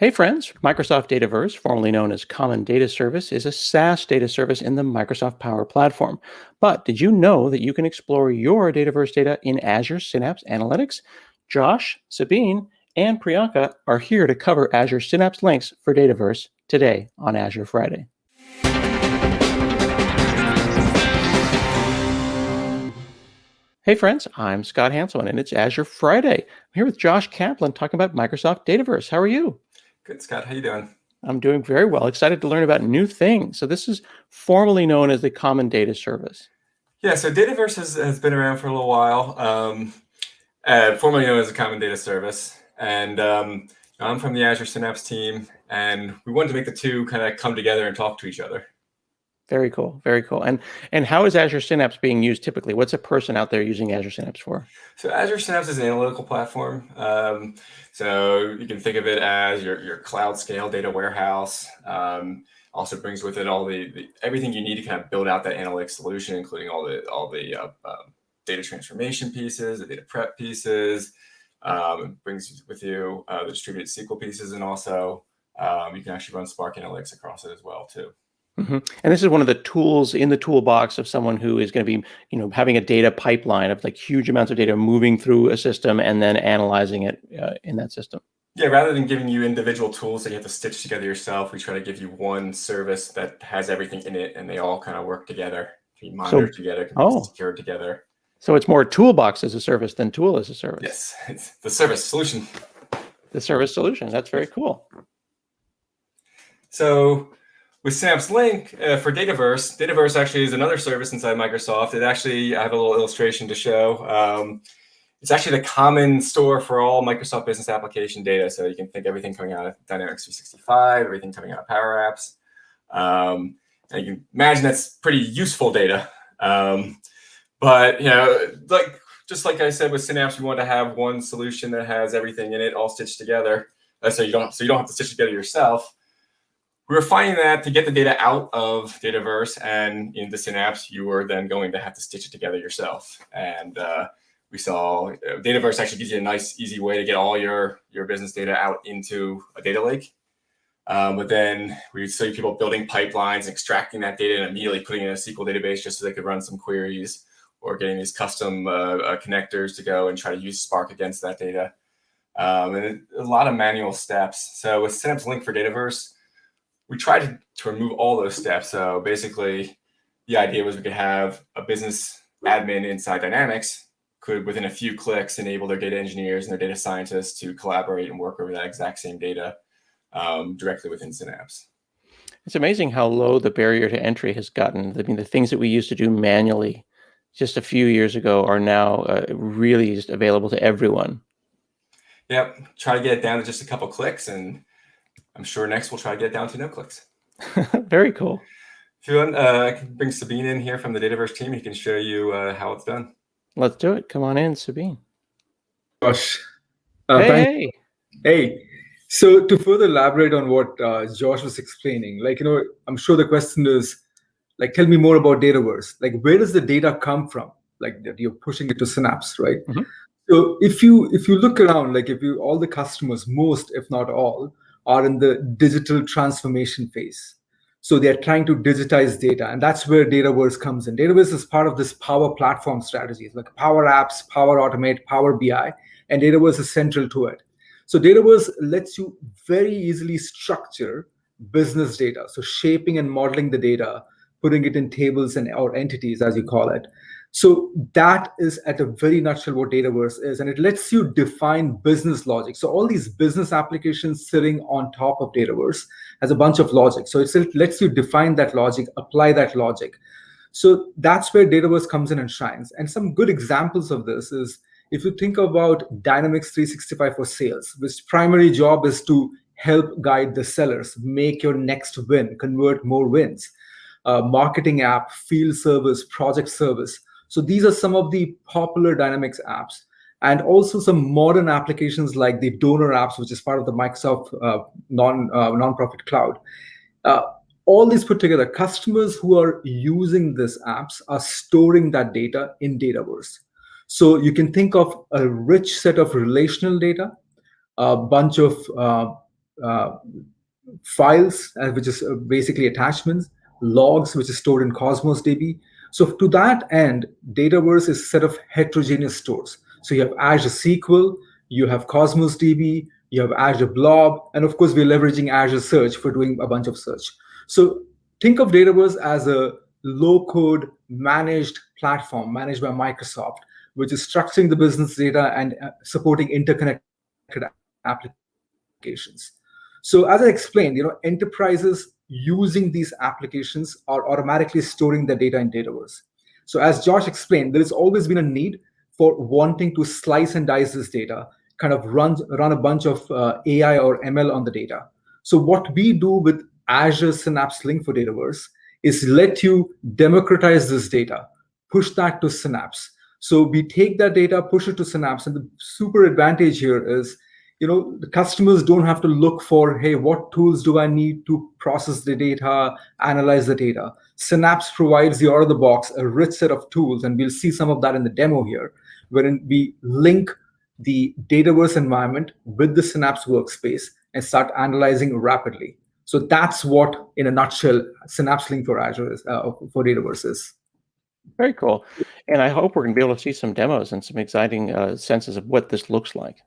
Hey friends, Microsoft Dataverse, formerly known as Common Data Service, is a SaaS data service in the Microsoft Power Platform. But did you know that you can explore your Dataverse data in Azure Synapse Analytics? Josh, Sabin, and Priyanka are here to cover Azure Synapse Links for Dataverse today on Azure Friday. Hey friends, I'm Scott Hanselman and it's Azure Friday. I'm here with Josh Caplan talking about Microsoft Dataverse. How are you? Good, Scott. How you doing? I'm doing very well. Excited to learn about new things. So this is formerly known as the Common Data Service. Yeah, so Dataverse has been around for a little while, formerly known as a Common Data Service. And I'm from the Azure Synapse team, and we wanted to make the two kind of come together and talk to each other. Very cool. Very cool. And how is Azure Synapse being used typically? What's a person out there using Azure Synapse for? So Azure Synapse is an analytical platform. So you can think of it as your cloud scale data warehouse. Also brings with it all the everything you need to kind of build out that analytics solution, including all the data transformation pieces, the data prep pieces. It brings with you the distributed SQL pieces, and also you can actually run Spark Analytics across it as well too. Mm-hmm. And this is one of the tools in the toolbox of someone who is going to be, having a data pipeline of like huge amounts of data moving through a system and then analyzing it in that system. Yeah, rather than giving you individual tools that you have to stitch together yourself, we try to give you one service that has everything in it, and they all kind of work together, can be monitored together, can be secured together. So it's more toolbox as a service than tool as a service. Yes, it's the service solution. The service solution. That's very cool. So with Synapse Link for Dataverse actually is another service inside Microsoft. I have a little illustration to show. It's actually the common store for all Microsoft Business application data. So you can think everything coming out of Dynamics 365, everything coming out of Power Apps. And you can imagine that's pretty useful data. But just like I said with Synapse, we want to have one solution that has everything in it all stitched together. So you don't have to stitch it together yourself. We were finding that to get the data out of Dataverse and into Synapse, you were then going to have to stitch it together yourself. And we saw Dataverse actually gives you a nice, easy way to get all your business data out into a data lake. But then we see people building pipelines, extracting that data and immediately putting it in a SQL database just so they could run some queries, or getting these custom connectors to go and try to use Spark against that data. And a lot of manual steps. So with Synapse Link for Dataverse, we tried to remove all those steps. So basically, the idea was we could have a business admin inside Dynamics could, within a few clicks, enable their data engineers and their data scientists to collaborate and work over that exact same data directly within Synapse. It's amazing how low the barrier to entry has gotten. I mean, the things that we used to do manually just a few years ago are now really just available to everyone. Yep, try to get it down to just a couple clicks, and I'm sure next we'll try to get it down to no clicks. Very cool. If you want, I can bring Sabin in here from the Dataverse team. He can show you how it's done. Let's do it. Come on in, Sabin. Josh. Hey. So to further elaborate on what Josh was explaining, I'm sure the question is, tell me more about Dataverse. Where does the data come from? That you're pushing it to Synapse, right? Mm-hmm. So if you look around, all the customers, most if not all, are in the digital transformation phase. So they're trying to digitize data, and that's where Dataverse comes in. Dataverse is part of this Power Platform strategy, like Power Apps, Power Automate, Power BI, and Dataverse is central to it. So Dataverse lets you very easily structure business data, so shaping and modeling the data, putting it in tables or entities, as you call it. So that is at a very nutshell what Dataverse is, and it lets you define business logic. So all these business applications sitting on top of Dataverse has a bunch of logic. So it lets you define that logic, apply that logic. So that's where Dataverse comes in and shines. And some good examples of this is, if you think about Dynamics 365 for sales, which primary job is to help guide the sellers, make your next win, convert more wins. Marketing app, field service, project service. So these are some of the popular Dynamics apps, and also some modern applications like the donor apps, which is part of the Microsoft nonprofit cloud. All these put together, customers who are using these apps are storing that data in Dataverse. So you can think of a rich set of relational data, a bunch of uh, files, which is basically attachments, logs, which is stored in Cosmos DB. So to that end, Dataverse is a set of heterogeneous stores. So you have Azure SQL, you have Cosmos DB, you have Azure Blob, and of course, we're leveraging Azure Search for doing a bunch of search. So think of Dataverse as a low-code managed platform managed by Microsoft, which is structuring the business data and supporting interconnected applications. So as I explained, enterprises using these applications are automatically storing their data in Dataverse. So as Josh explained, there has always been a need for wanting to slice and dice this data, kind of run a bunch of AI or ML on the data. So what we do with Azure Synapse Link for Dataverse is let you democratize this data, push that to Synapse. So we take that data, push it to Synapse, and the super advantage here is, the customers don't have to look for, hey, what tools do I need to process the data, analyze the data? Synapse provides you out of the box a rich set of tools, and we'll see some of that in the demo here, wherein we link the Dataverse environment with the Synapse workspace and start analyzing rapidly. So that's what, in a nutshell, Synapse Link for Azure is, for Dataverse is. Very cool. And I hope we're going to be able to see some demos and some exciting senses of what this looks like.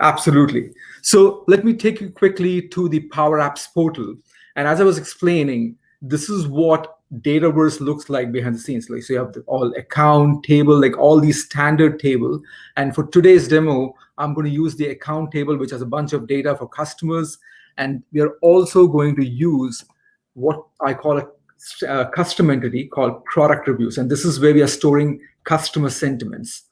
Absolutely. So let me take you quickly to the Power Apps portal. And as I was explaining, this is what Dataverse looks like behind the scenes. So you have the all account table, like all these standard table. And for today's demo, I'm going to use the account table, which has a bunch of data for customers. And we are also going to use what I call a custom entity called product reviews. And this is where we are storing customer sentiments.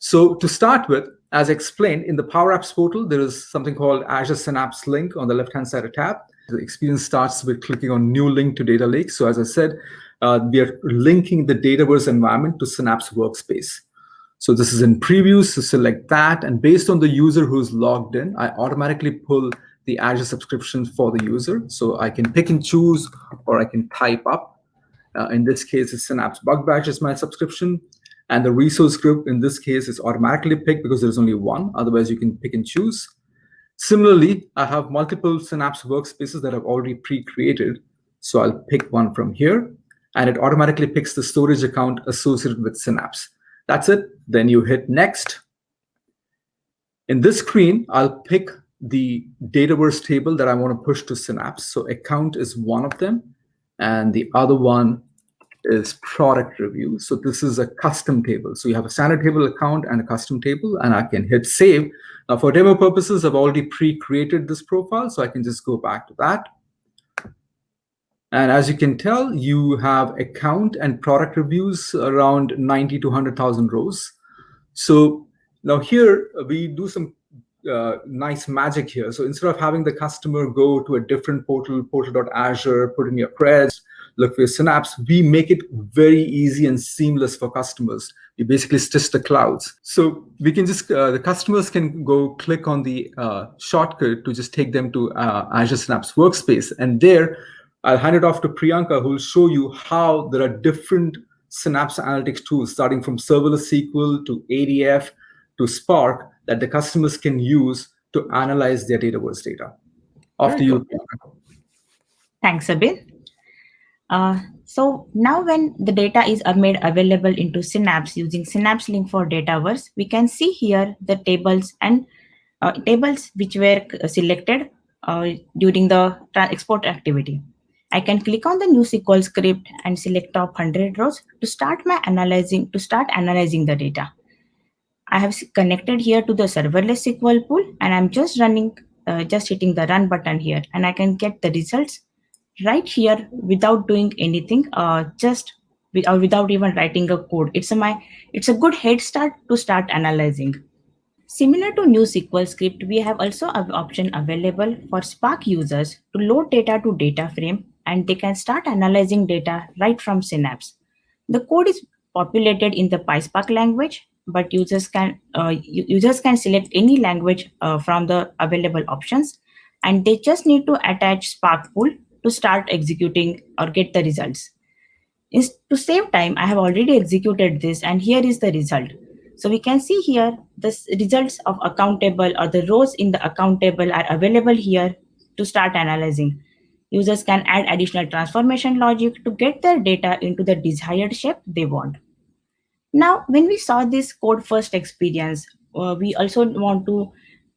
So to start with, as explained, in the Power Apps portal, there is something called Azure Synapse Link on the left-hand side of tab. The experience starts with clicking on New Link to Data Lake. So as I said, we are linking the Dataverse environment to Synapse Workspace. So this is in preview, so select that. And based on the user who's logged in, I automatically pull the Azure subscription for the user. So I can pick and choose, or I can type up. In this case, it's Synapse Bug Batch is my subscription. And the resource group, in this case, is automatically picked because there's only one. Otherwise, you can pick and choose. Similarly, I have multiple Synapse workspaces that I've already pre-created. So I'll pick one from here, and it automatically picks the storage account associated with Synapse. That's it. Then you hit Next. In this screen, I'll pick the Dataverse table that I want to push to Synapse. So account is one of them, and the other one is product review. So this is a custom table. So you have a standard table account and a custom table, and I can hit save. Now for demo purposes, I've already pre-created this profile, so I can just go back to that. And as you can tell, you have account and product reviews around 90 to 100,000 rows. So now here we do some nice magic here. So instead of having the customer go to a different portal, portal.azure, put in your creds, look for your Synapse, we make it very easy and seamless for customers. We basically stitch the clouds. So we can just, the customers can go click on the shortcut to just take them to Azure Synapse Workspace. And there, I'll hand it off to Priyanka, who will show you how there are different Synapse Analytics tools, starting from serverless SQL to ADF to Spark, that the customers can use to analyze their Dataverse data. After you. Thanks, Sabin. So now when the data is made available into Synapse using Synapse Link for Dataverse, we can see here the tables and tables which were selected during the export activity. I can click on the new SQL script and select top 100 rows to start analyzing the data. I have connected here to the serverless SQL pool, and I'm just hitting the run button here, and I can get the results right here without doing anything, without even writing a code. It's a good head start to start analyzing. Similar to new SQL script, we have also an option available for Spark users to load data to data frame, and they can start analyzing data right from Synapse. The code is populated in the PySpark language, but users can select any language from the available options, and they just need to attach Spark pool to start executing or get the results. To save time, I have already executed this, and here is the result. So we can see here the results of account table, or the rows in the account table are available here to start analyzing. Users can add additional transformation logic to get their data into the desired shape they want. Now, when we saw this code first experience, we also want to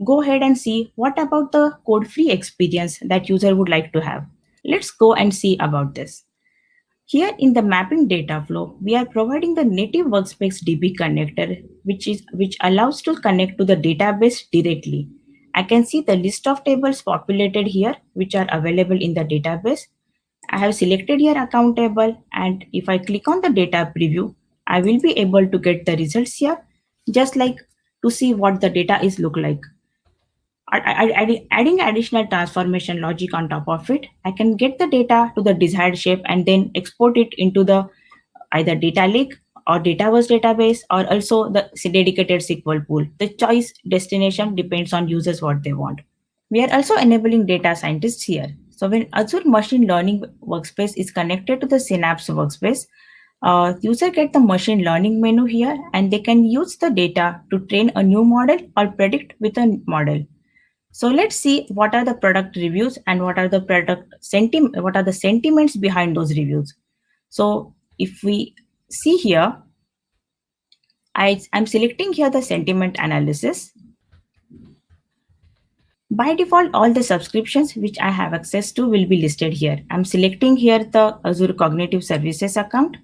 go ahead and see what about the code free experience that user would like to have. Let's go and see about this. Here in the mapping data flow, we are providing the native workspace DB connector, which allows to connect to the database directly. I can see the list of tables populated here, which are available in the database. I have selected here account table, and if I click on the data preview, I will be able to get the results here, just like to see what the data is look like. Adding additional transformation logic on top of it, I can get the data to the desired shape and then export it into the either data lake or Dataverse database, or also the dedicated SQL pool. The choice destination depends on users what they want. We are also enabling data scientists here. So when Azure Machine Learning Workspace is connected to the Synapse Workspace, user get the machine learning menu here, and they can use the data to train a new model or predict with a model. So let's see what are the product reviews and what are the sentiments behind those reviews. So if we see here, I'm selecting here the sentiment analysis. By default, all the subscriptions which I have access to will be listed here. I'm selecting here the Azure Cognitive Services account,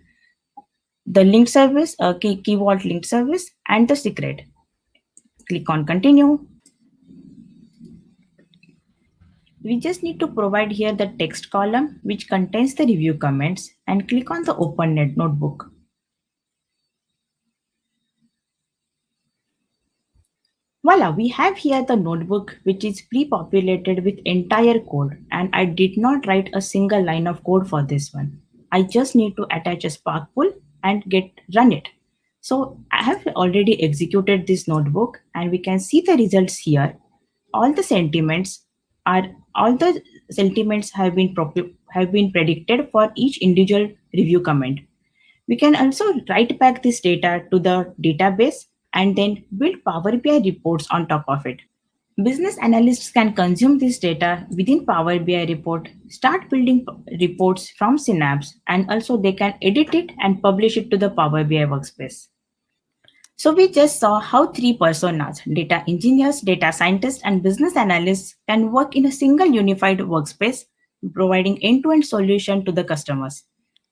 the linked service, Key Vault linked service, and the secret. Click on continue. We just need to provide here the text column which contains the review comments, and click on the Open Net Notebook. Voila, we have here the notebook which is pre-populated with entire code, and I did not write a single line of code for this one. I just need to attach a Spark pool and run it. So I have already executed this notebook, and we can see the results here. All the sentiments have been predicted for each individual review comment. We can also write back this data to the database and then build Power BI reports on top of it. Business analysts can consume this data within Power BI report, start building reports from Synapse, and also they can edit it and publish it to the Power BI workspace. So we just saw how three personas, data engineers, data scientists, and business analysts can work in a single unified workspace, providing end-to-end solution to the customers.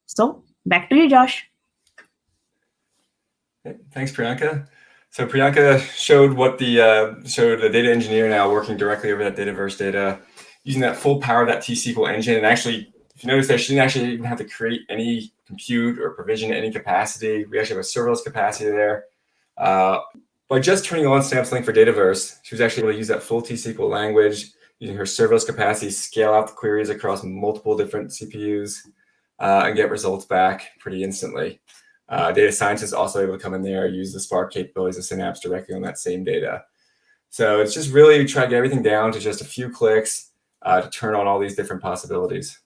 So back to you, Josh. Thanks, Priyanka. So Priyanka showed the data engineer now working directly over that Dataverse data, using that full power of that T-SQL engine. And actually, if you notice there, she didn't actually even have to create any compute or provision any capacity. We actually have a serverless capacity there. By just turning on Synapse Link for Dataverse, she was actually able to use that full T-SQL language, using her serverless capacity, scale out the queries across multiple different CPUs, and get results back pretty instantly. Data scientists also able to come in there, use the Spark capabilities of Synapse directly on that same data. So it's just really try to get everything down to just a few clicks to turn on all these different possibilities.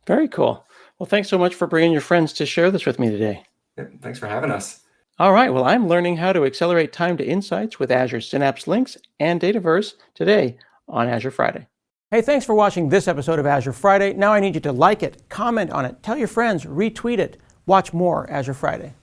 Very cool. Well, thanks so much for bringing your friends to share this with me today. Yeah, thanks for having us. All right. Well, I'm learning how to accelerate time to insights with Azure Synapse Links and Dataverse today on Azure Friday. Hey, thanks for watching this episode of Azure Friday. Now I need you to like it, comment on it, tell your friends, retweet it. Watch more Azure Friday.